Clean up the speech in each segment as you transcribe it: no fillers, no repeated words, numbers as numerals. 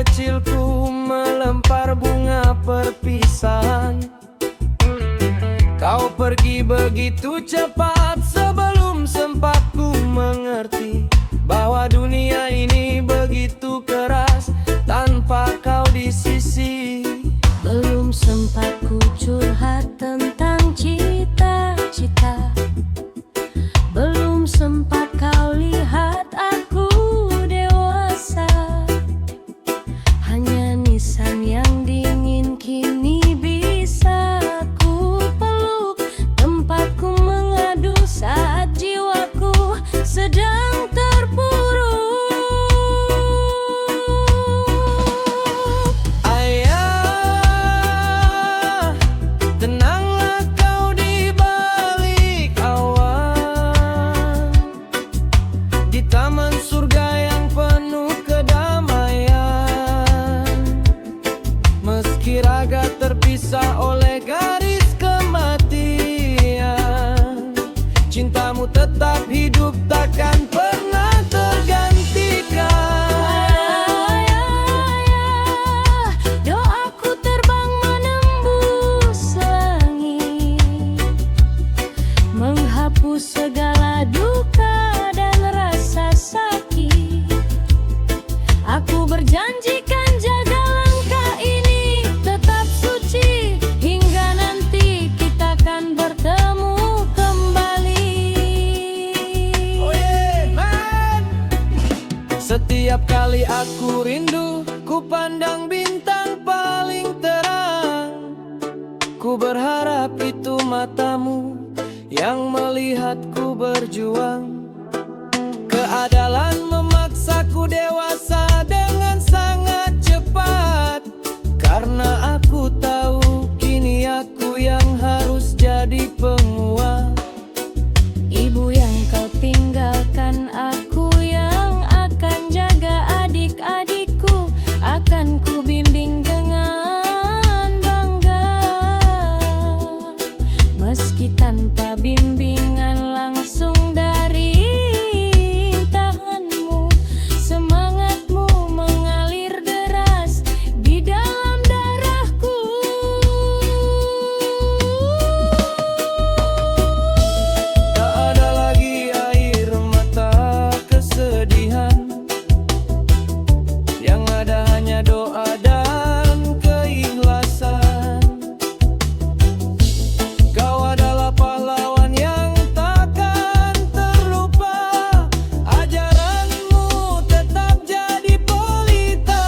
kecilku melempar bunga perpisahan. Kau pergi begitu cepat sebelum sempat ku mengerti bahwa dunia ini begitu keras tanpa kau di sisi. Belum sempat ku curhat tentang cita-cita, belum sempat kau lihat aku dewasa. Hanya nisan yang dingin kini bisa ku peluk, tempatku mengadu saat jiwaku sedang terpuruk. Ayah, tenanglah kau di balik awan, di taman surga yang penuh kedamaian. Meski raga terpisah oleh garis kematian, cintamu tetap hidup takkan pernah tergantikan. Doaku terbang menembus langit, menghapus segala duka dan rasa sakit. Aku berjanjikan jaga langkah ini tetap suci hingga nanti kita akan bertemu kembali. Oh yeah, man. Setiap kali aku rindu, ku pandang bintang paling terang. Ku berharap itu matamu yang melihatku berjuang. Keadalan memaksaku dewasa dengan sangat cepat, karena aku tahu kini aku yang harus jadi penguat. Ibu yang kau tinggalkan, aku yang akan jaga adik-adikku, akan ku bimbing dengan bangga. Meski tanpa bimbingan langsung dari tanganmu, semangatmu mengalir deras di dalam darahku. Tak ada lagi air mata kesedihan, yang ada hanya doa dan keikhlasan. Kau adalah pahlawan yang takkan terlupa, ajaranmu tetap jadi pelita.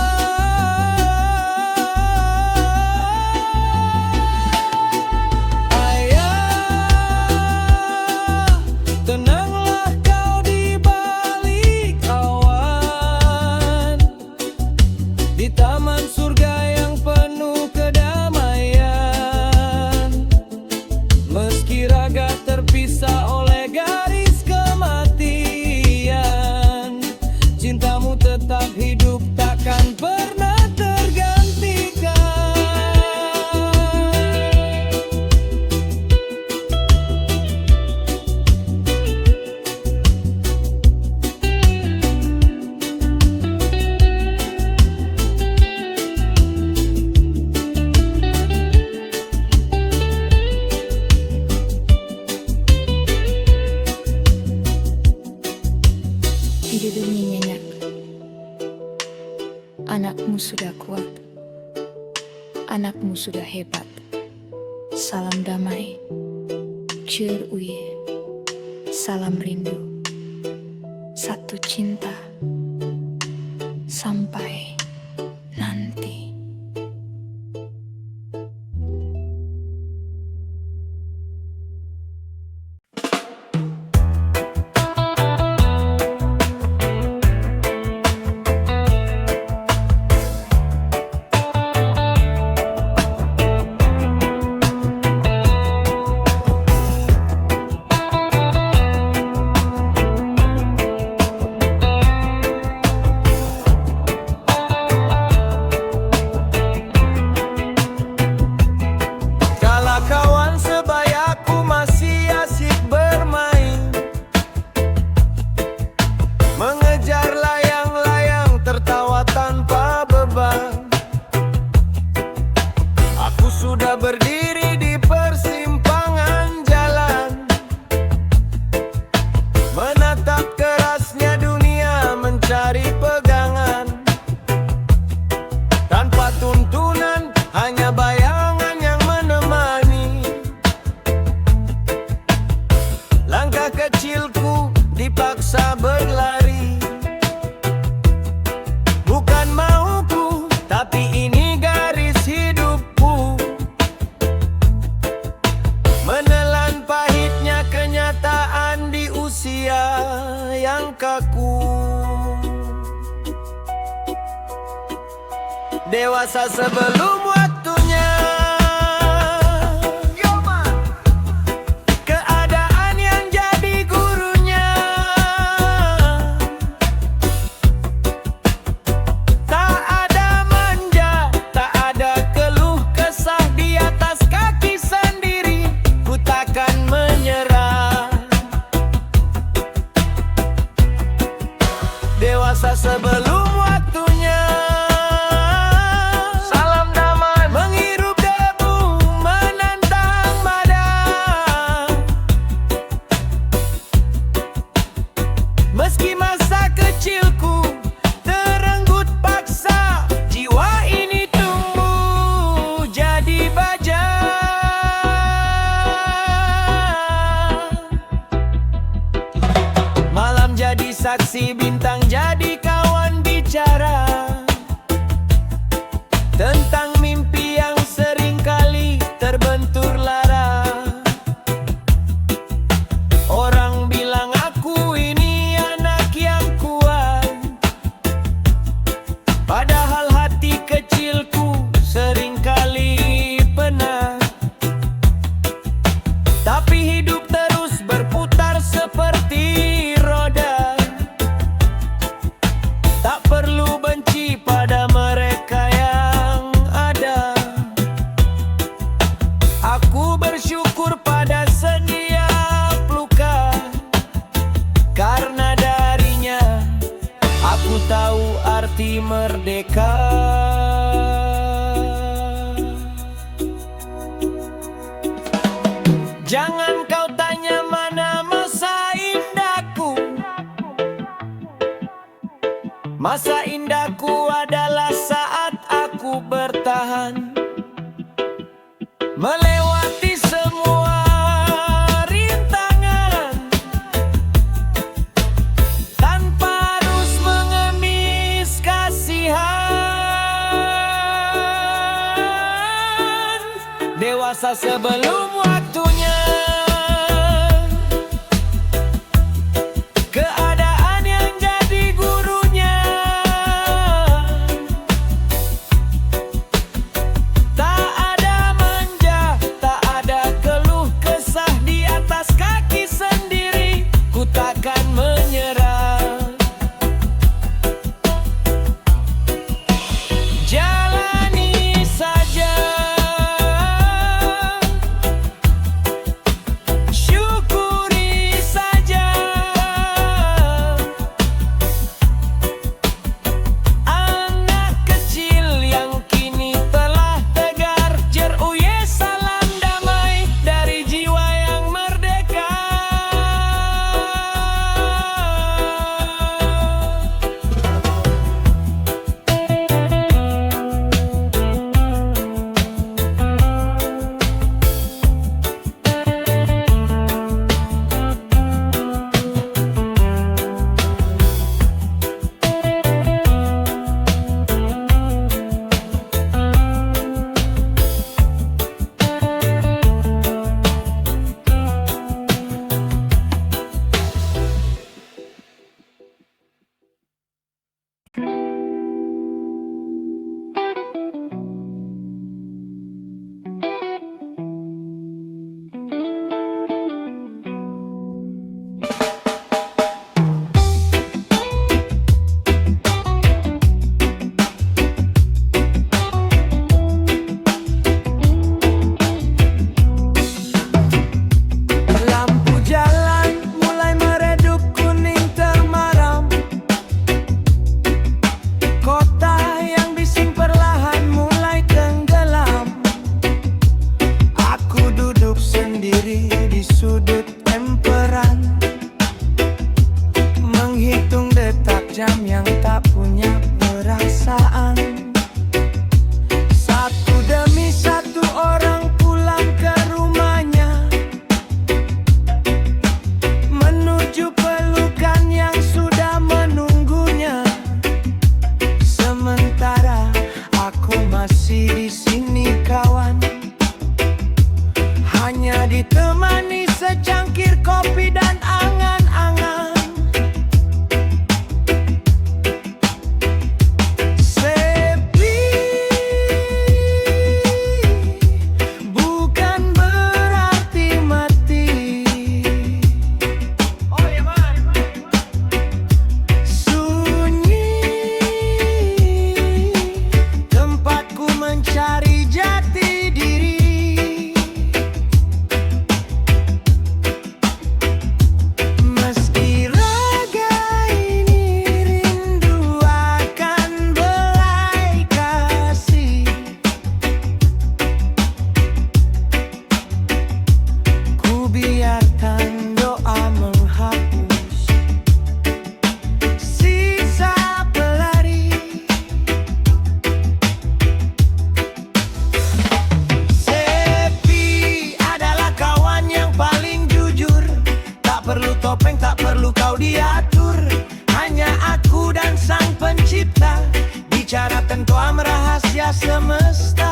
Ayah, tenanglah kau di balik awan, di taman surga yang penuh kedamaian. Meski raga terpisah oleh garis kematian, cintamu tetap hidup takkan pernah tergantikan. Di dunia nyenyak, anakmu sudah kuat, anakmu sudah hebat. Salam damai, Cieur Uye, salam rindu, satu cinta, sampai nanti. cari pegangan. Tanpa tuntunan, hanya bayangan yang menemani. Langkah kecilku dipaksa berlari. Bukan mauku, tapi ini garis hidupku. Menelan pahitnya kenyataan di usia yang kaku. Dewasa sebelum waktunya. Keadaan yang jadi gurunya. Tak ada manja, tak ada keluh kesah. Di atas kaki sendiri, ku takkan menyerah. Dewasa sebelum waktunya. Meski masa kecilku terenggut paksa, jiwa ini tumbuh jadi baja. Malam jadi saksi, bintang jadi kawan bicara tentang mimpi yang seringkali terbentur lara. Orang bilang aku ini anak yang kuat, padahal hati kecilku seringkali penat. Tapi hidup terus berputar seperti roda. Tak perlu benci pada mereka yang ada. Aku bersyukur pada setiap luka, karena darinya aku tahu arti merdeka. Jangan kau tanya mana masa indahku. Masa indahku adalah saat aku bertahan, melewati semua rintangan, tanpa harus mengemis kasihan. Dewasa sebelum waktunya. Keadaan yang jadi gurunya. Tak ada manja, tak ada keluh kesah. Di atas kaki sendiri, ku takkan menyerah. Jalani saja tak punya perasaan. Satu demi satu orang pulang ke rumahnya, menuju pelukan yang sudah menunggunya. Sementara aku masih di sini kawan, hanya ditemani secangkir kopi dan angan-angan. Sepi bukan berarti mati. Oh ya man. Sunyi tempatku mencari jati diri. Meski raga ini rindu akan belai kasih, ku biarkan doa menghapus sisa pelari. Sepi adalah kawan yang paling jujur. Tak perlu topeng, tak perlu kau diatur. Hanya aku dan sang pencipta bicara tentang rahasia semesta.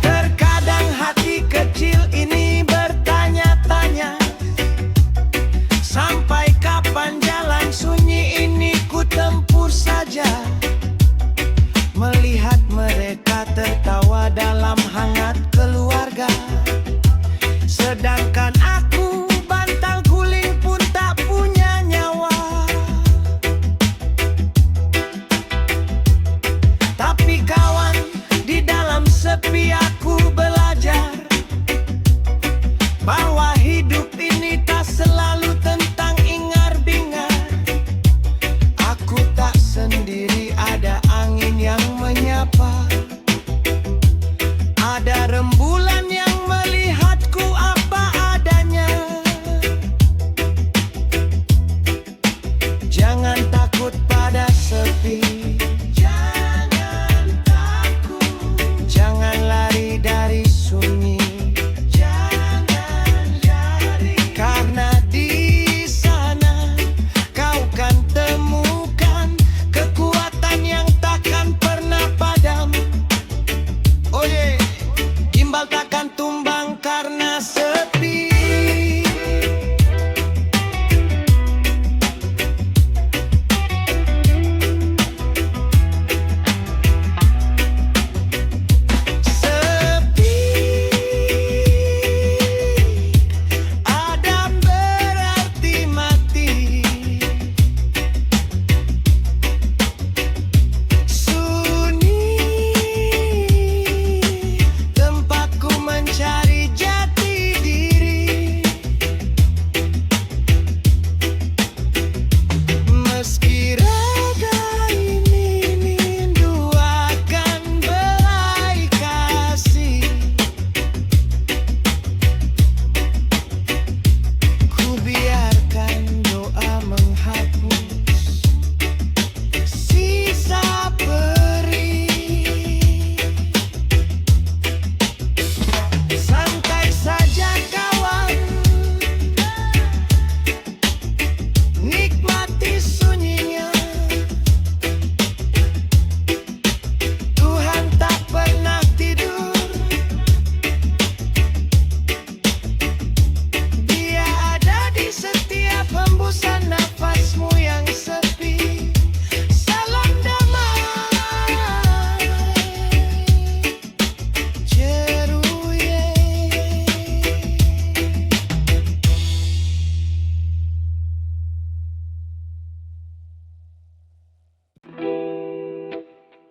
Terkadang hati kecil ini bertanya-tanya, sampai kapan jalan sunyi ini ku tempuh saja. Melihat mereka tertawa dalam hangat keluarga, sedangkan aku bantal guling pun tak punya nyawa. Tapi kawan, di dalam sepi aku belajar bahwa hidup ini tak selalu tentang ingar-bingar. Aku tak sendiri, ada angin yang menyapa, ada rembulan yang melihatku apa adanya. Jangan takut pada sepi, jangan takut. Jangan lari dari sunyi, jangan lari. Karena di sana kau kan temukan kekuatan yang takkan pernah padam. Oh yeah. Gimbal takkan tumbang karena sepi. Sepi ada berarti mati. Sunyi tempatku mencari jati diri. Meski raga ini rindu akan belai kasih, ku biarkan doa menghapus sisa perih. Santai saja kawan, nikmati sunyinya. Tuhan tak pernah tidur, Dia ada di setiap hembusan nafasmu yang sepi. Salam damai, ceruye.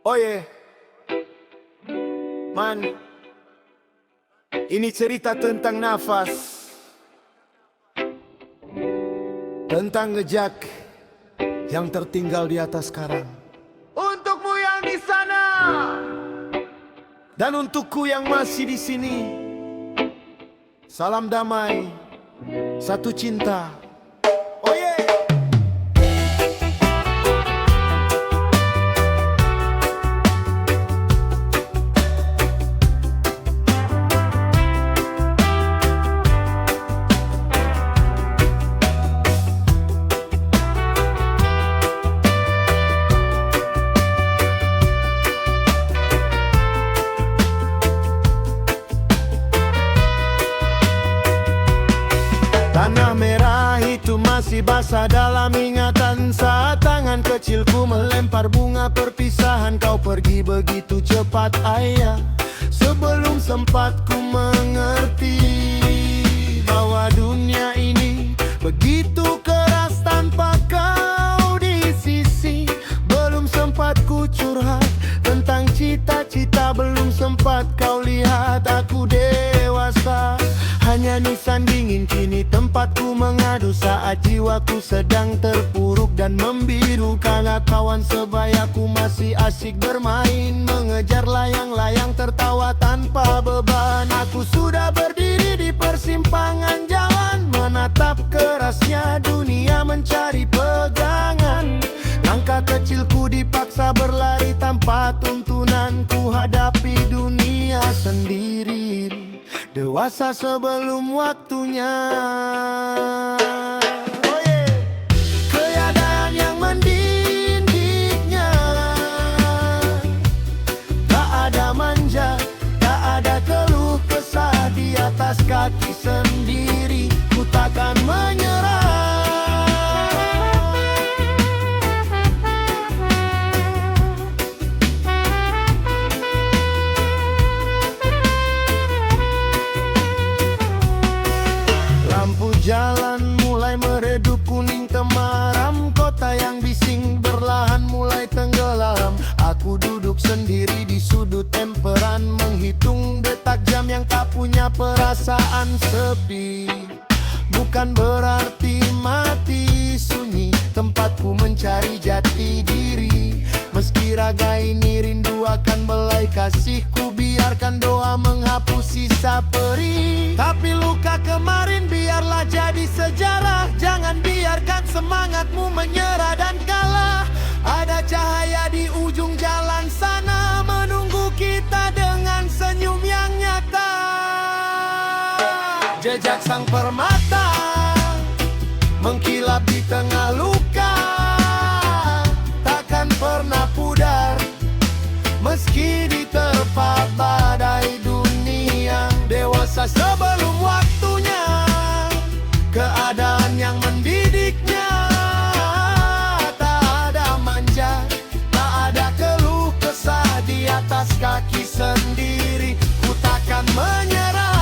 Oh yeah. Man, ini cerita tentang nafas, tentang jejak yang tertinggal di atas karang. Untukmu yang di sana dan untukku yang masih di sini, salam damai, satu cinta, Rumah itu masih basah dalam ingatan saat tangan kecilku melempar bunga perpisahan. Kau pergi begitu cepat ayah, sebelum sempat ku mengerti bahwa dunia ini begitu keras tanpa kau di sisi. Belum sempat ku curhat tentang cita-cita, belum sempat kau lihat aku dewasa. Hanya nisan dingin kini tempatku mengadu saat jiwaku sedang terpuruk dan membiru. Karena kawan sebayaku masih asyik bermain, mengejar layang-layang tertawa tanpa beban. Aku sudah berdiri di persimpangan jalan, menatap kerasnya dunia mencari pegangan. Langkah kecilku dipaksa berlari tanpa tuntunan, ku hadapi dunia sendiri, dewasa sebelum waktunya. Oh yeah. Keadaan yang mendidiknya, tak ada manja, tak ada keluh kesah. Di atas kaki sendiri ku takkan menyerah. Jalan mulai meredup kuning temaram, kota yang bising berlahan mulai tenggelam. Aku duduk sendiri di sudut emperan, menghitung detak jam yang tak punya perasaan. Sepi bukan berarti mati sunyi, tempatku mencari jati diri. Meski raga ini rindu akan belai kasihku, biarkan doa menghapus sisa perih. Tapi luka kemarin biarlah jadi sejarah, jangan biarkan semangatmu menyerah dan kalah. Ada cahaya di ujung jalan sana, menunggu kita dengan senyum yang nyata. Jejak sang permata mengkilap di tengah luka, takkan pernah pudar meski diterpa badai dunia. Dewasa sebelum waktunya, keadaan yang mendidiknya. Tak ada manja, tak ada keluh kesah. Di atas kaki sendiri ku takkan menyerah.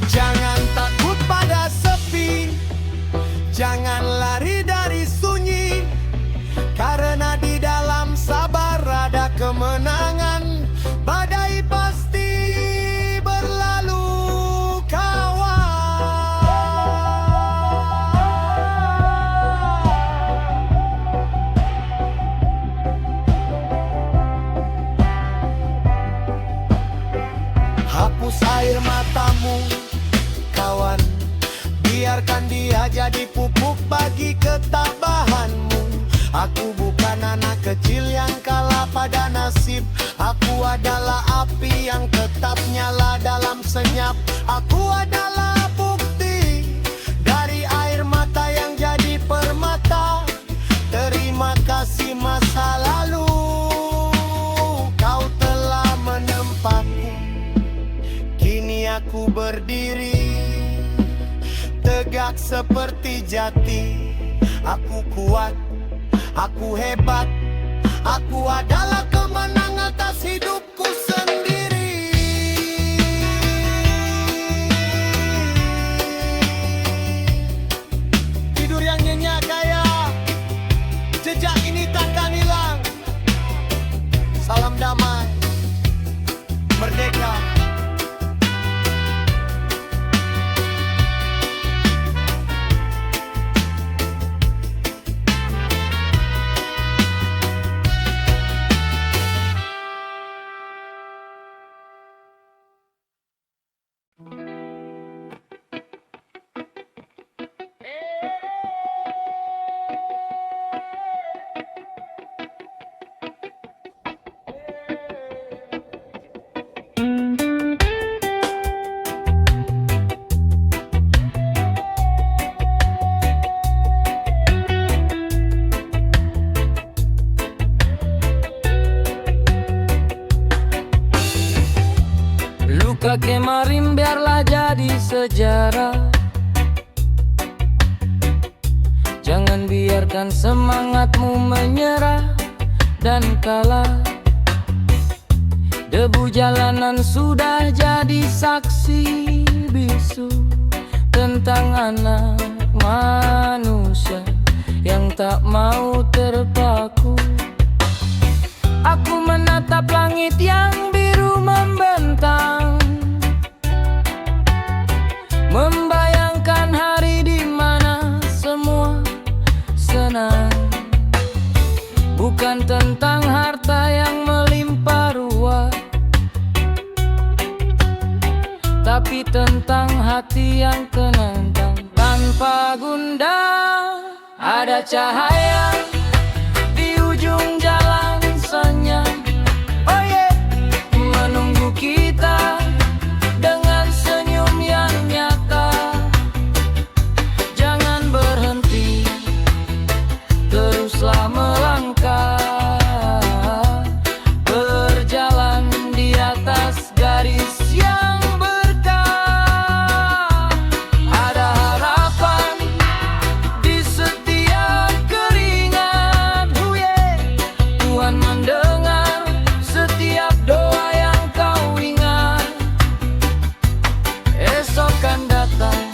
Jangan takut pada sepi, jangan lari dari sunyi, karena di dalam sabar ada kemenangan. Badai pasti berlalu kawan. Hapus air matamu kawan, biarkan dia jadi pupuk bagi ketabahanmu. Aku bukan anak kecil yang kalah pada nasib, aku adalah api yang tetap nyala dalam senyap. Aku adalah bukti dari air mata yang jadi permata. Terima kasih masa lalu, kau telah menempatku. Kini aku berdiri tegak seperti jati. Aku kuat, aku hebat, aku adalah kemenangan atas hidupku sendiri. Tidur yang nyenyak kayak jejak ini takkan hilang. Salam damai, merdeka. Luka kemarin biarlah jadi sejarah. Jangan biarkan semangatmu menyerah dan kalah. Debu jalanan sudah jadi saksi bisu tentang anak manusia yang tak mau terpaku. Aku menatap langit yang biru membentang, membayangkan hari di mana semua senang. Bukan tentang harta yang melimpah ruah, tapi tentang hati yang tenang. Tanpa gundah ada cahaya di ujung jalan senyum. Oh yeah, menunggu kita dengan senyum yang nyata. Jangan berhenti, teruslah melangkah, berjalan di atas garis yang berkah. Ada harapan di setiap keringat. Tuhan mendengar setiap doa yang kau ingat. Esok kan datang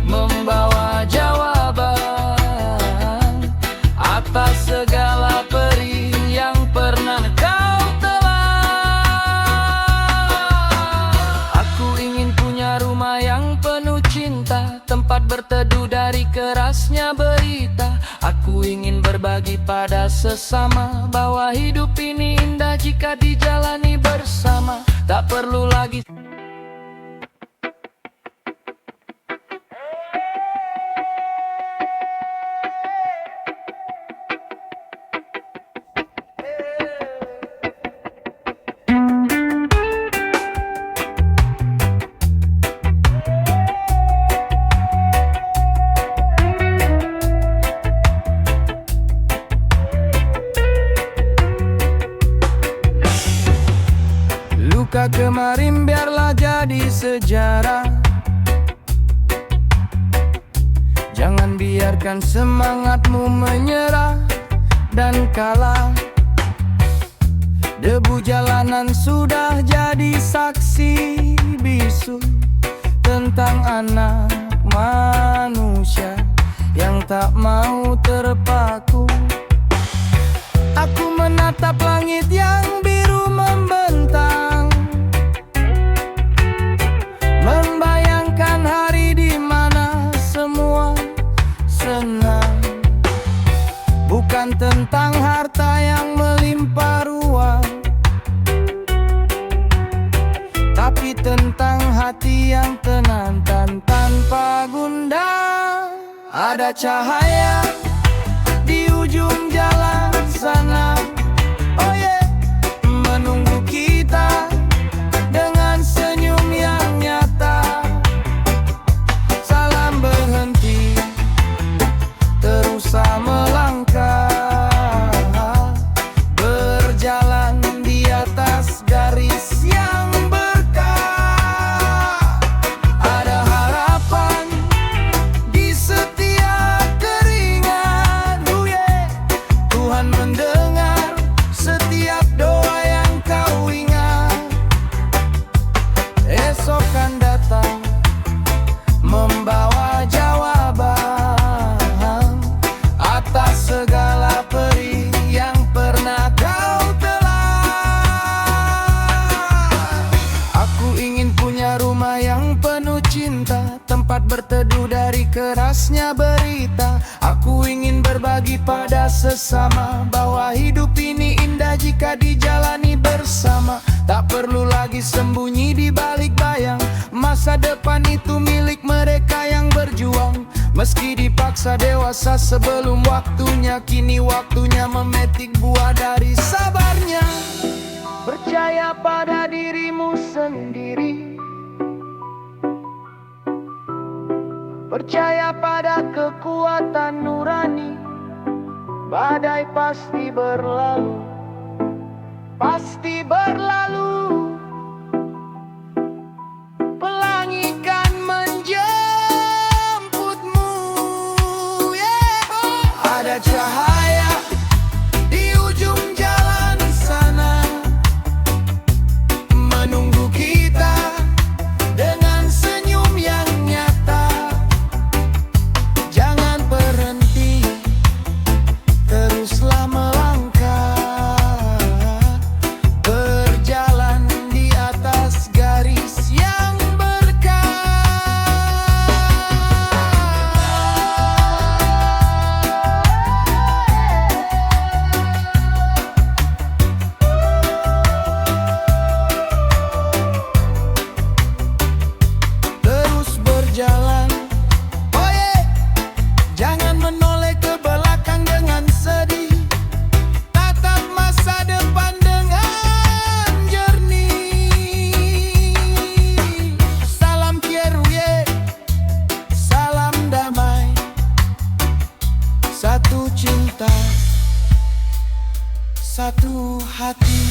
membawa jawaban atas segala perih yang pernah kau telan. Aku ingin punya rumah yang penuh cinta, tempat berteduh dari kerasnya berita. Aku ingin berbagi pada sesama, bahwa hidup ini indah jika dijalani bersama. Tak perlu lagi luka kemarin biarlah jadi sejarah. Jangan biarkan semangatmu menyerah dan kalah. Debu jalanan sudah jadi saksi bisu tentang anak manusia yang tak mau terpaku. Aku menatap langit yang biru membentang, membayangkan hari di mana semua senang. Bukan tentang harta yang melimpah ruah, tapi tentang hati yang tenang. Tanpa gundah ada cahaya di ujung jalan sana. Oh yeah, menunggu kita dengan senyum yang nyata. Salam berhenti, teruslah melangkah, berjalan di atas garis yang berkah. Ada harapan di setiap keringat. Tuhan mendengar setiap doa yang kau ingat. Esok kan datang membawa jawaban atas segala perih yang pernah kau telan. Aku ingin punya rumah yang penuh cinta, tempat berteduh dari kerasnya berita. Aku ingin berbagi pada sesama, bahwa hidup ini indah jika dijalani bersama. Tak perlu lagi sembunyi di balik bayang, masa depan itu milik mereka yang berjuang. Meski dipaksa dewasa sebelum waktunya, kini waktunya memetik buah dari sabarnya. Percaya pada dirimu sendiri, percaya pada kekuatan nurani. Badai pasti berlalu, pasti berlalu. satu hati.